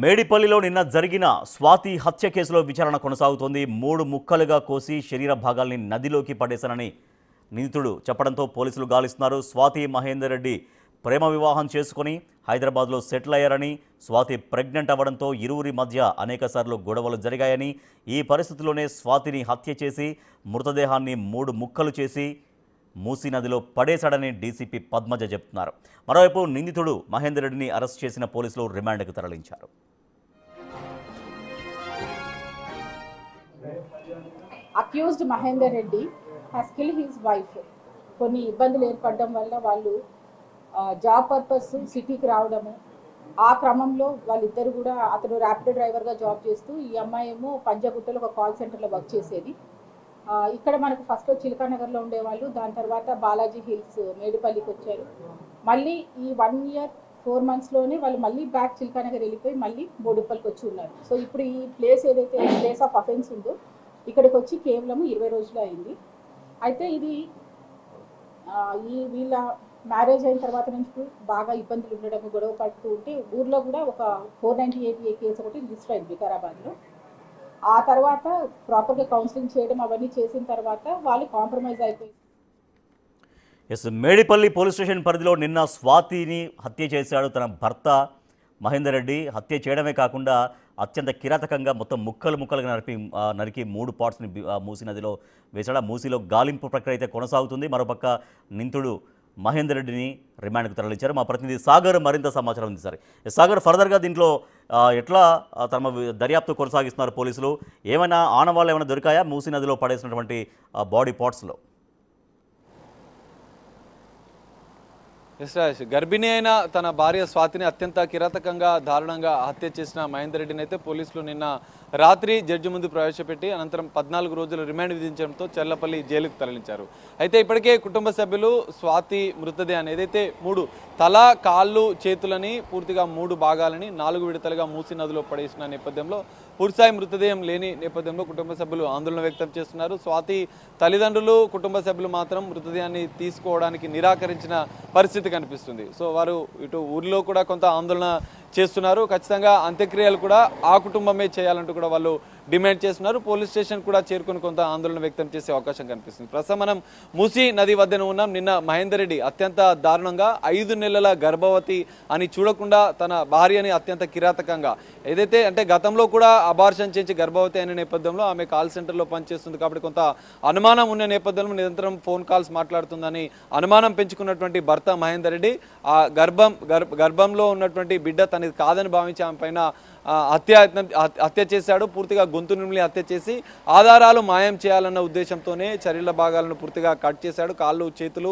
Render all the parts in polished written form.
మేడిపల్లిలో నిన్న జరిగిన స్వాతి హత్య కేసులో విచారణ కొనసాగుతోంది. 3 ముక్కలుగా కోసి శరీర భాగాల్ని నదిలోకి పడేశానని నిందితుడు చెప్పడంతో పోలీసులు గాలిస్తున్నారు. స్వాతి మహేందర్ రెడ్డి ప్రేమ వివాహం చేసుకుని హైదరాబాద్లో సెటిల్ అయ్యారని, స్వాతి ప్రెగ్నెంట్ అవ్వడంతో ఇరువురి మధ్య అనేకసార్లు గొడవలు జరిగాయని, ఈ పరిస్థితిలోనే స్వాతిని హత్య చేసి మృతదేహాన్ని 3 ముక్కలు చేసి మూసీ నదిలో పడేశాడని డీసీపీ పద్మజ చెప్తున్నారు. మరోవైపు నిందితుడు మహేందర్ రెడ్డిని అరెస్ట్ చేసిన పోలీసులు రిమాండ్కు తరలించారు. Accused Mahender Reddy has killed his wife. కొన్ని ఇబ్బందులు ఏర్పడడం వల్ల వాళ్ళు జాబ్ పర్పస్ సిటీకి రావడము, ఆ క్రమంలో వాళ్ళిద్దరు కూడా, అతను ర్యాపిడో డ్రైవర్గా జాబ్ చేస్తూ ఈ అమ్మాయి ఏమో పంజాగుట్టలో ఒక కాల్ సెంటర్లో వర్క్ చేసేది. ఇక్కడ మనకు ఫస్ట్ చిలకానగర్లో ఉండేవాళ్ళు, దాని తర్వాత బాలాజీ హిల్స్ మేడిపల్లికి వచ్చారు. మళ్ళీ ఈ 1 year 4 monthsలోనే వాళ్ళు మళ్ళీ బ్యాక్ చిలకానగర్ వెళ్ళిపోయి మళ్ళీ బోడుప్పల్కి వచ్చి ఉన్నారు. సో ఇప్పుడు ఈ ప్లేస్ ఏదైతే ప్లేస్ ఆఫ్ అఫెన్స్ ఉందో ఇక్కడికి వచ్చి కేవలం 20 రోజులు అయింది. అయితే ఇది వీళ్ళ మ్యారేజ్ అయిన తర్వాత నుంచి బాగా ఇబ్బందులు ఉండడం, గొడవ పడుతూ ఉంటే ఊర్లో కూడా ఒక 498A కేసు ఒకటి రిజిస్టర్ అయింది వికారాబాద్లో. ఆ తర్వాత ప్రాపర్గా కౌన్సిలింగ్ చేయడం అవన్నీ చేసిన తర్వాత వాళ్ళు కాంప్రమైజ్ అయిపోయింది. మేడిపల్లి పోలీస్ స్టేషన్ పరిధిలో నిన్న స్వాతిని హత్య చేశాడు తన భర్త మహేందర్ రెడ్డి. హత్య చేయడమే కాకుండా అత్యంత కిరాతకంగా మొత్తం ముక్కలుగా నరికి 3 పార్ట్స్ని మూసీ నదిలో వేశాడు. మూసీలో గాలింపు ప్రక్రియ అయితే కొనసాగుతుంది. మరోపక్క నిందితుడు మహేందర్ రెడ్డిని రిమాండ్కు తరలించారు. మా ప్రతినిధి సాగర్ మరింత సమాచారం ఉంది. సరే సాగర్, ఫర్దర్గా దీంట్లో ఎట్లా తమ దర్యాప్తు కొనసాగిస్తున్నారు పోలీసులు? ఏమైనా ఆనవాళ్ళు ఏమైనా దొరికాయా మూసీ నదిలో పడేసినటువంటి బాడీ పార్ట్స్లో? గర్భిణి అయిన తన భార్య స్వాతిని అత్యంత కిరాతకంగా దారుణంగా హత్య చేసిన మహేందర్ రెడ్డిని అయితే పోలీసులు నిన్న రాత్రి జడ్జి ముందు ప్రవేశపెట్టి అనంతరం 14 రోజుల రిమాండ్ విధించడంతో చెర్లపల్లి జైలుకు తరలించారు. అయితే ఇప్పటికే కుటుంబ సభ్యులు స్వాతి మృతదేహాన్ని ఏదైతే 3 తల, కాళ్ళు, చేతులని పూర్తిగా 3 భాగాలని 4 విడతలుగా మూసీ నదిలో పడేసిన నేపథ్యంలో పూర్తిస్థాయి మృతదేహం లేని నేపథ్యంలో కుటుంబ సభ్యులు ఆందోళన వ్యక్తం చేస్తున్నారు. స్వాతి తల్లిదండ్రులు, కుటుంబ సభ్యులు మాత్రం మృతదేహాన్ని తీసుకోవడానికి నిరాకరించిన పరిస్థితి కనిపిస్తుంది. సో వారు ఇటు ఊర్లో కూడా కొంత ఆందోళన చేస్తున్నారు. ఖచ్చితంగా అంత్యక్రియలు కూడా ఆ కుటుంబమే చేయాలంటూ కూడా వాళ్ళు డిమాండ్ చేస్తున్నారు. పోలీస్ స్టేషన్ కూడా చేరుకుని కొంత ఆందోళన వ్యక్తం చేసే అవకాశం కనిపిస్తుంది. ప్రస్తుతం మనం మూసీ నది వద్దన ఉన్నాం. నిన్న మహేందర్ రెడ్డి అత్యంత దారుణంగా 5 నెలల గర్భవతి అని చూడకుండా తన భార్యని అత్యంత కిరాతకంగా ఏదైతే అంటే గతంలో కూడా అబార్షన్ చేసి గర్భవతి అయిన నేపథ్యంలో ఆమె కాల్ సెంటర్లో పనిచేస్తుంది కాబట్టి కొంత అనుమానం ఉన్న నేపథ్యంలో నిరంతరం ఫోన్ కాల్స్ మాట్లాడుతుందని అనుమానం పెంచుకున్నటువంటి భర్త మహేందర్ రెడ్డి ఆ గర్భంలో ఉన్నటువంటి బిడ్డ తనది కాదని భావించి ఆమె పైన హత్య చేశాడు. పూర్తిగా గొంతు నిమిలి హత్య చేసి ఆధారాలు మాయం చేయాలన్న ఉద్దేశంతోనే శరీర భాగాలను పూర్తిగా కట్ చేశాడు. కాళ్ళు, చేతులు,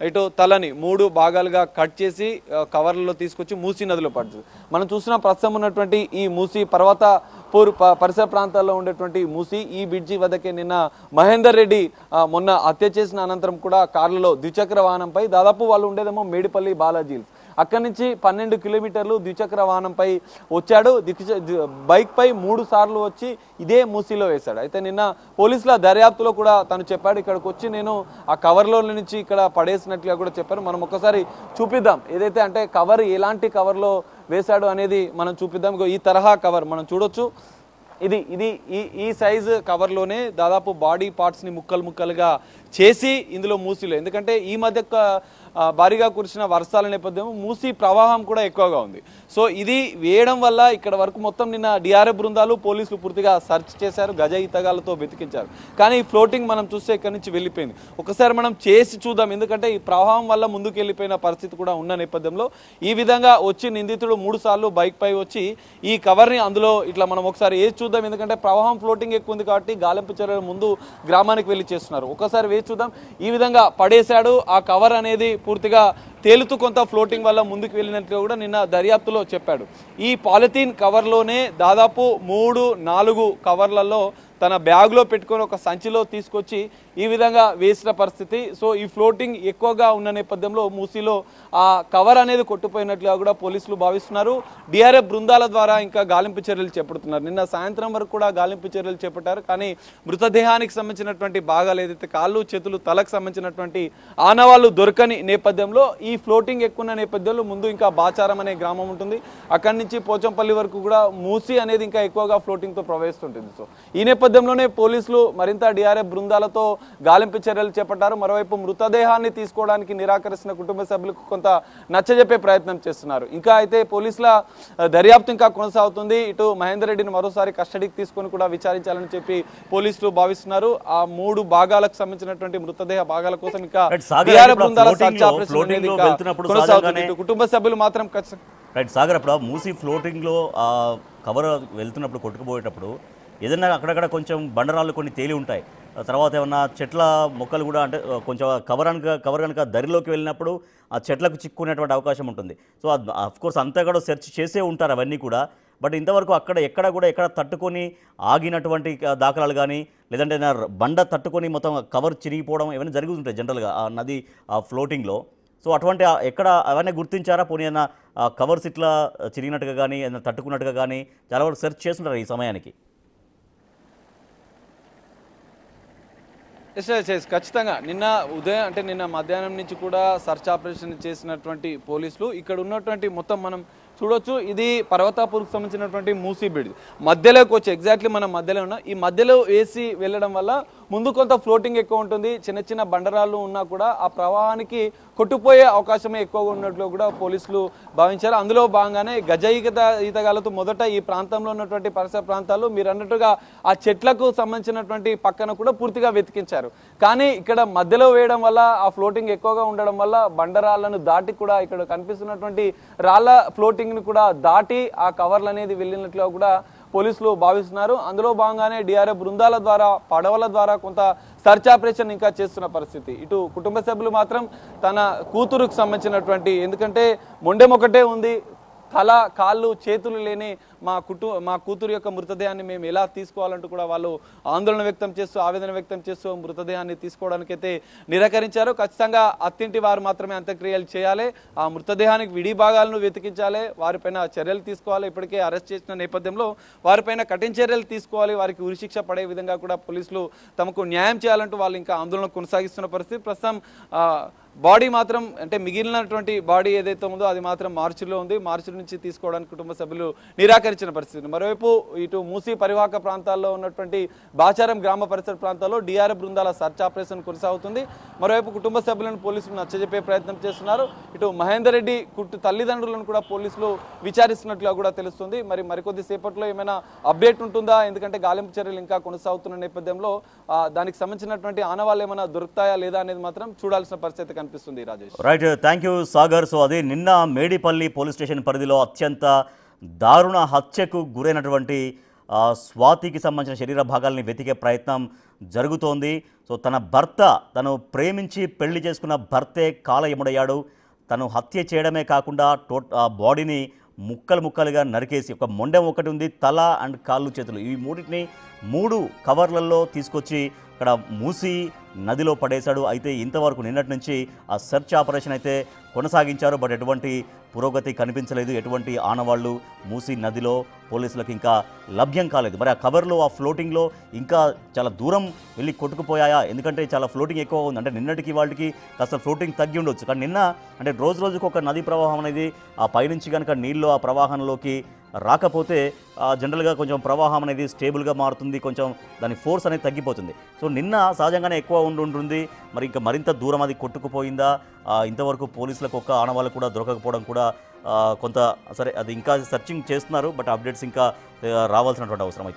ఇటు తలని 3 భాగాలుగా కట్ చేసి కవర్లలో తీసుకొచ్చి మూసీ నదిలో పడుతుంది. మనం చూసిన ప్రస్తుతం ఉన్నటువంటి ఈ మూసీ పర్వతపూర్ పరిసర ప్రాంతాల్లో ఉండేటువంటి మూసీ ఈ బ్రిడ్జి వద్దకే నిన్న మహేందర్ రెడ్డి మొన్న హత్య చేసిన అనంతరం కూడా కార్లలో ద్విచక్ర వాహనంపై దాదాపు వాళ్ళు ఉండేదేమో మేడిపల్లి బాలాజీ, అక్కడి నుంచి 12 కిలోమీటర్లు ద్విచక్ర వాహనంపై వచ్చాడు. బైక్ పై 3 సార్లు వచ్చి ఇదే మూసీలో వేశాడు. అయితే నిన్న పోలీసుల దర్యాప్తులో కూడా తను చెప్పాడు, ఇక్కడికి వచ్చి నేను ఆ కవర్లో నుంచి ఇక్కడ పడేసినట్లుగా కూడా చెప్పారు. మనం ఒక్కసారి చూపిద్దాం, ఏదైతే అంటే కవర్ ఎలాంటి కవర్లో వేశాడు అనేది మనం చూపిద్దాం. ఈ తరహా కవర్ మనం చూడొచ్చు. ఇది ఈ సైజు కవర్లోనే దాదాపు బాడీ పార్ట్స్ని ముక్కలుగా చేసి ఇందులో మూసీలో, ఎందుకంటే ఈ మధ్య భారీగా కురిసిన వర్షాల నేపథ్యం మూసీ ప్రవాహం కూడా ఎక్కువగా ఉంది. సో ఇది వేయడం వల్ల ఇక్కడ వరకు మొత్తం నిన్న డిఆర్ఎఫ్ బృందాలు, పోలీసులు పూర్తిగా సెర్చ్ చేశారు, గజ ఈతగాలతో వెతికించారు. కానీ ఈ ఫ్లోటింగ్ మనం చూస్తే ఇక్కడి నుంచి వెళ్ళిపోయింది. ఒకసారి మనం చేసి చూద్దాం, ఎందుకంటే ఈ ప్రవాహం వల్ల ముందుకు వెళ్ళిపోయిన పరిస్థితి కూడా ఉన్న నేపథ్యంలో ఈ విధంగా వచ్చి నిందితుడు 3 సార్లు బైక్ పై వచ్చి ఈ కవర్ని అందులో ఇట్లా మనం ఒకసారి వేసి చూద్దాం, ఎందుకంటే ప్రవాహం ఫ్లోటింగ్ ఎక్కువ ఉంది కాబట్టి గాలింపు చర్యల ముందు గ్రామానికి వెళ్ళి చేస్తున్నారు. ఒకసారి వేసి చూద్దాం. ఈ విధంగా పడేశాడు. ఆ కవర్ అనేది పూర్తిగా తేలుతూ కొంత ఫ్లోటింగ్ వల్ల ముందుకు వెళ్ళినట్లుగా కూడా నిన్న దర్యాప్తులో చెప్పాడు. ఈ పాలిథీన్ కవర్లోనే దాదాపు 3-4 కవర్లలో తన బ్యాగ్లో పెట్టుకొని ఒక సంచిలో తీసుకొచ్చి ఈ విధంగా వేసిన పరిస్థితి. సో ఈ ఫ్లోటింగ్ ఎక్కువగా ఉన్న నేపథ్యంలో మూసీలో ఆ కవర్ అనేది కొట్టుపోయినట్లుగా కూడా పోలీసులు భావిస్తున్నారు. డిఆర్ఎఫ్ బృందాల ద్వారా ఇంకా గాలింపు చర్యలు చేపడుతున్నారు. నిన్న సాయంత్రం వరకు కూడా గాలింపు చర్యలు చేపట్టారు. కానీ మృతదేహానికి సంబంధించినటువంటి భాగాలు ఏదైతే కాళ్ళు చేతులు తలకు సంబంధించినటువంటి ఆనవాళ్లు దొరకని నేపథ్యంలో ఈ ఫ్లోటింగ్ ఎక్కువ నేపథ్యంలో ముందు ఇంకా బాచారం అనే గ్రామం ఉంటుంది. అక్కడి నుంచి పోచంపల్లి వరకు కూడా మూసీ అనేది ఇంకా ఎక్కువగా ఫ్లోటింగ్ తో ప్రవహిస్తుంటుంది. సో ఈ నేపథ్యంలోనే పోలీసులు మరింత డిఆర్ఎఫ్ బృందాలతో గాలింపు చర్యలు చేపట్టారు. మరోవైపు మృతదేహాన్ని తీసుకోవడానికి నిరాకరిస్తున్న కుటుంబ సభ్యులకు కొంత నచ్చజెప్పే ప్రయత్నం చేస్తున్నారు. ఇంకా అయితే పోలీసుల దర్యాప్తు ఇంకా కొనసాగుతుంది. ఇటు మహేందర్ రెడ్డిని మరోసారి కస్టడీకి తీసుకొని కూడా విచారించాలని చెప్పి పోలీసులు భావిస్తున్నారు. ఆ 3 భాగాలకు సంబంధించినటువంటి మృతదేహ భాగాల కోసం ఇంకా డిఆర్ఎఫ్ బృందాల సర్చ్ ఆపరేషన్ అనేది ఇంకా కొనసాగుతుంది. కుటుంబ సభ్యులు మాత్రం రైట్ సాగర్, అప్పుడు మూసీ ఫ్లోటింగ్లో కవర్ వెళ్తున్నప్పుడు కొట్టుకుపోయేటప్పుడు ఏదైనా అక్కడక్కడ కొంచెం బండరాళ్ళు కొన్ని తేలి ఉంటాయి. తర్వాత ఏమన్నా చెట్ల మొక్కలు కూడా అంటే కొంచెం కవర్ కనుక దరిలోకి వెళ్ళినప్పుడు ఆ చెట్లకు చిక్కునేటువంటి అవకాశం ఉంటుంది. సో అఫ్కోర్స్ అంతా కూడా సెర్చ్ చేసే ఉంటారు అవన్నీ కూడా. బట్ ఇంతవరకు ఎక్కడ తట్టుకొని ఆగినటువంటి దాఖలాలు కానీ లేదంటే బండ తట్టుకొని మొత్తం కవర్ చిరిగిపోవడం ఇవన్నీ జరుగుతుంటాయి జనరల్గా ఆ నది ఆ ఫ్లోటింగ్లో. సో అటువంటి ఎక్కడ అవన్నీ గుర్తించారా? పోనీ ఏదైనా కవర్స్ ఇట్లా చిరిగినట్టుగా కానీ ఏదైనా తట్టుకున్నట్టుగా కానీ చాలా వరకు సెర్చ్ చేస్తుంటారు ఈ సమయానికి. ఖచ్చితంగా నిన్న ఉదయం అంటే నిన్న మధ్యాహ్నం నుంచి కూడా సర్చ్ ఆపరేషన్ చేసినటువంటి పోలీసులు ఇక్కడ ఉన్నటువంటి మొత్తం మనం చూడొచ్చు. ఇది పర్వతాపూర్కి సంబంధించినటువంటి మూసీ బ్రిడ్జ్ మధ్యలోకి వచ్చి ఎగ్జాక్ట్లీ మనం మధ్యలో ఉన్నాం. ఈ మధ్యలో వేసి వెళ్ళడం వల్ల ముందు కొంత ఫ్లోటింగ్ ఎక్కువ ఉంటుంది. చిన్న చిన్న బండరాళ్ళు ఉన్నా కూడా ఆ ప్రవాహానికి అవకాశమే ఎక్కువగా ఉన్నట్లు కూడా పోలీసులు భావించారు. అందులో భాగంగానే గజ ఈతగాలతో మొదట ఈ ప్రాంతంలో ఉన్నటువంటి పరిసర ప్రాంతాలు మీరు అన్నట్టుగా ఆ చెట్లకు సంబంధించినటువంటి పక్కన కూడా పూర్తిగా వెతికించారు. కానీ ఇక్కడ మధ్యలో వేయడం వల్ల ఆ ఫ్లోటింగ్ ఎక్కువగా ఉండడం వల్ల బండరాళ్లను దాటి కూడా ఇక్కడ కనిపిస్తున్నటువంటి రాళ్ల ఫ్లోటింగ్ ని కూడా దాటి ఆ కవర్లు అనేది వెళ్ళినట్లుగా కూడా పోలీసులు భావిస్తున్నారు. అందులో భాగంగానే డిఆర్ఎఫ్ బృందాల ద్వారా పడవల ద్వారా కొంత సర్చ్ ఆపరేషన్ ఇంకా చేస్తున్న పరిస్థితి. ఇటు కుటుంబ సభ్యులు మాత్రం తన కూతురుకు సంబంధించినటువంటి ఎందుకంటే మొండెం ఒకటే ఉంది, తల కాళ్ళు చేతులు లేని మా కూతురు యొక్క మృతదేహాన్ని మేము ఎలా తీసుకోవాలంటూ కూడా వాళ్ళు ఆందోళన వ్యక్తం చేస్తూ ఆవేదన వ్యక్తం చేస్తూ మృతదేహాన్ని తీసుకోవడానికైతే నిరాకరించారు. ఖచ్చితంగా అత్తింటి వారు మాత్రమే అంత్యక్రియలు చేయాలి, ఆ మృతదేహానికి విడి భాగాలను వెతికించాలి, వారిపైన చర్యలు తీసుకోవాలి. ఇప్పటికే అరెస్ట్ చేసిన నేపథ్యంలో వారిపైన కఠిన చర్యలు తీసుకోవాలి, వారికి ఉరిశిక్ష పడే విధంగా కూడా పోలీసులు తమకు న్యాయం చేయాలంటూ వాళ్ళు ఇంకా ఆందోళన కొనసాగిస్తున్న పరిస్థితి. ప్రస్తుతం బాడీ మాత్రం అంటే మిగిలినటువంటి బాడీ ఏదైతే ఉందో అది మాత్రం మార్చిలో ఉంది. మార్చి నుంచి తీసుకోవడానికి కుటుంబ సభ్యులు నిరాకరించిన పరిస్థితి. మరోవైపు ఇటు మూసీ పరివాహక ప్రాంతాల్లో ఉన్నటువంటి బాచారం గ్రామ పరిసర ప్రాంతాల్లో డిఆర్ఎఫ్ బృందాల సర్చ్ ఆపరేషన్ కొనసాగుతుంది. మరోవైపు కుటుంబ సభ్యులను పోలీసులు నచ్చజెప్పే ప్రయత్నం చేస్తున్నారు. ఇటు మహేందర్ రెడ్డి తల్లిదండ్రులను కూడా పోలీసులు విచారిస్తున్నట్లుగా కూడా తెలుస్తుంది. మరికొద్ది సేపట్లో ఏమైనా అప్డేట్ ఉంటుందా? ఎందుకంటే గాలింపు చర్యలు ఇంకా కొనసాగుతున్న నేపథ్యంలో దానికి సంబంధించినటువంటి ఆనవాళ్ళు ఏమైనా దొరుకుతాయా లేదా అనేది మాత్రం చూడాల్సిన పరిస్థితి కనిపిస్తుంది. Right, thank you Sagar. So అదే నిన్న మేడిపల్లి పోలీస్ స్టేషన్ పరిధిలో అత్యంత దారుణ హత్యకు గురైనటువంటి స్వాతికి సంబంధించిన శరీర భాగాల్ని వెతికే ప్రయత్నం జరుగుతోంది. సో తను ప్రేమించి పెళ్లి చేసుకున్న భర్తే కాలయముడయ్యాడు. తను హత్య చేయడమే కాకుండా బాడీని ముక్కలుగా నరికేసి ఒక మొండెం ఒకటి ఉంది, తల అండ్ కాళ్ళు చేతులు ఈ మూడింటిని 3 కవర్లలో తీసుకొచ్చి ఇక్కడ మూసీ నదిలో పడేశాడు. అయితే ఇంతవరకు నిన్నటి నుంచి ఆ సెర్చ్ ఆపరేషన్ అయితే కొనసాగించారు. బట్ ఎటువంటి పురోగతి కనిపించలేదు, ఎటువంటి ఆనవాళ్లు మూసీ నదిలో పోలీసులకు ఇంకా లభ్యం కాలేదు. మరి ఆ కవర్లో ఆ ఫ్లోటింగ్లో ఇంకా చాలా దూరం వెళ్ళి కొట్టుకుపోయాయా? ఎందుకంటే చాలా ఫ్లోటింగ్ ఎక్కువ ఉంది. అంటే నిన్నటికి వాళ్ళకి కాస్త ఫ్లోటింగ్ తగ్గి ఉండొచ్చు. కానీ నిన్న అంటే రోజుకు ఒక నదీ ప్రవాహం అనేది ఆ పైనుంచి కనుక నీళ్ళు ఆ ప్రవాహంలోకి రాకపోతే జనరల్గా కొంచెం ప్రవాహం అనేది స్టేబుల్గా మారుతుంది, కొంచెం దాని ఫోర్స్ అనేది తగ్గిపోతుంది. సో నిన్న సహజంగానే ఎక్కువ ఉంటుంది. మరి ఇంకా మరింత దూరం అది కొట్టుకుపోయిందా? ఇంతవరకు పోలీసులకు ఒక్క ఆనవాళ్ళు కూడా దొరకకపోవడం కూడా కొంత సరే, అది ఇంకా సెర్చింగ్ చేస్తున్నారు. బట్ అప్డేట్స్ ఇంకా రావాల్సినటువంటి అవసరం అయితే